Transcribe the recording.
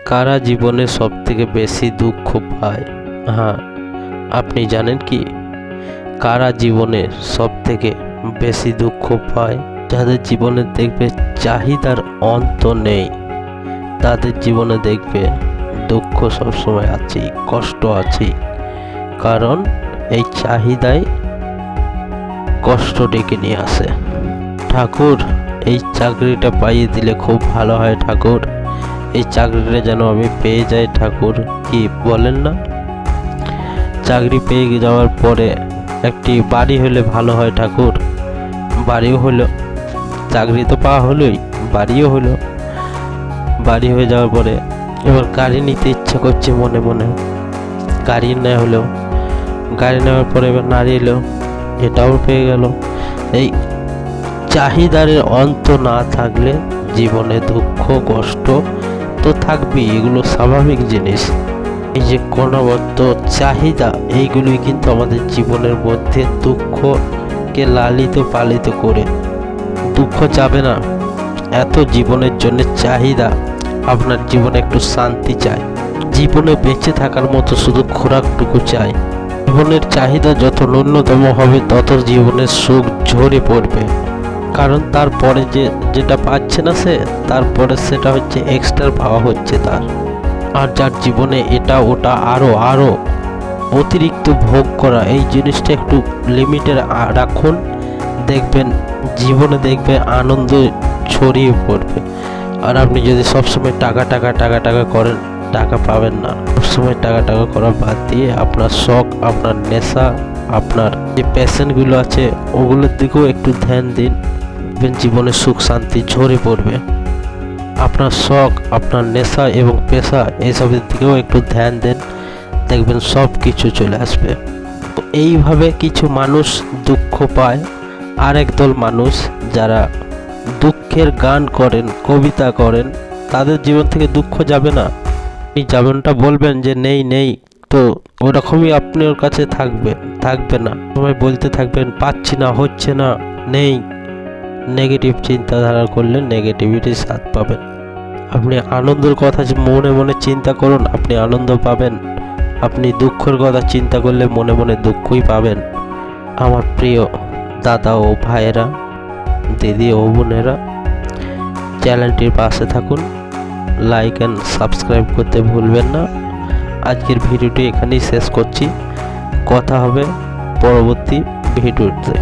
কারা জীবনে সবথেকে বেশি দুঃখ পায়? হ্যাঁ, আপনি জানেন কি কারা জীবনে সবথেকে বেশি দুঃখ পায়? যাদের জীবনে দেখবে চাহিদার অন্ত নেই, তাদের জীবনে দেখবে দুঃখ সবসময় আছেই, কষ্ট আছেই। কারণ এই চাহিদাই কষ্ট ডেকে নিয়ে আসে। ঠাকুর, এই চাকরিটা পাইয়ে দিলে খুব ভালো হয় ঠাকুর, এই চাকরিটা যেন আমি পেয়ে যাই ঠাকুর, কি বলেন না? চাকরি পেয়ে যাওয়ার পরে একটি বাড়ি হলে ভালো হয় ঠাকুর, বাড়িও হলো, চাকরি তো পাওয়া হলোই, বাড়িও হলো। বাড়ি হয়ে যাওয়ার পরে এবার গাড়ি নিতে ইচ্ছা করছে মনে মনে, গাড়ি নেওয়া হলো, গাড়ি নেওয়ার পরে এবার নারী এলো, এটাও পেয়ে গেল। এই চাহিদার অন্ত না থাকলে জীবনে দুঃখ কষ্ট তো থাকবেই, এগুলো স্বাভাবিক জিনিস। এই যে ক্রমাগত চাহিদা, এইগুলোই কিন্তু আমাদের জীবনের মধ্যে দুঃখকে লালিত পালিত করে। দুঃখ যাবে না, এত জীবনের জন্য চাহিদা। আপনার জীবনে একটু শান্তি চাই, জীবনে বেঁচে থাকার মতো শুধু খোরাকটুকু চাই। জীবনের চাহিদা যত ন্যূনতম হবে তত জীবনের সুখ ঝরে পড়বে। কারণ তারপরে যেটা পাচ্ছে না সে, তারপরে সেটা হচ্ছে এক্সট্রা পাওয়া হচ্ছে তার। আর যার জীবনে এটা ওটা আরো অতিরিক্ত ভোগ করা, এই জিনিসটা একটু লিমিটে রাখুন, দেখবেন জীবনে দেখবে আনন্দ ছড়িয়ে পড়বে। আর আপনি যদি সবসময় টাকা টাকা টাকা টাকা করেন, টাকা পাবেন না। সবসময় টাকা টাকা করা বাদ দিয়ে আপনার শখ, আপনার নেশা, আপনার যে প্যাশনগুলো আছে ওগুলোর দিকেও একটু ধ্যান দিন, জীবনে সুখ শান্তি ঝরে পড়বে। আপনার শখ, আপনার নেশা এবং পেশা, এইসবের দিকেও একটু ধ্যান দেন, দেখবেন সব কিছু চলে আসবে। এইভাবে কিছু মানুষ দুঃখ পায়। আর একদল মানুষ যারা দুঃখের গান করেন, কবিতা করেন, তাদের জীবন থেকে দুঃখ যাবে না। আপনি যেমনটা বলবেন যে নেই নেই, তো ওরকমই আপনার কাছে থাকবে না। সময় বলতে থাকবেন পাচ্ছি না, হচ্ছে না, নেই। নেগেটিভ চিন্তাধারা করলে নেগেটিভিটির স্বাদ পাবেন। আপনি আনন্দের কথা মনে মনে চিন্তা করুন, আপনি আনন্দ পাবেন। আপনি দুঃখের কথা চিন্তা করলে মনে মনে দুঃখই পাবেন। আমার প্রিয় দাদা ও ভাইয়েরা, দিদি ও বোনেরা, চ্যানেলটির পাশে থাকুন, লাইক অ্যান্ড সাবস্ক্রাইব করতে ভুলবেন না। আজকের ভিডিওটি এখানেই শেষ করছি, কথা হবে পরবর্তী ভিডিওতে।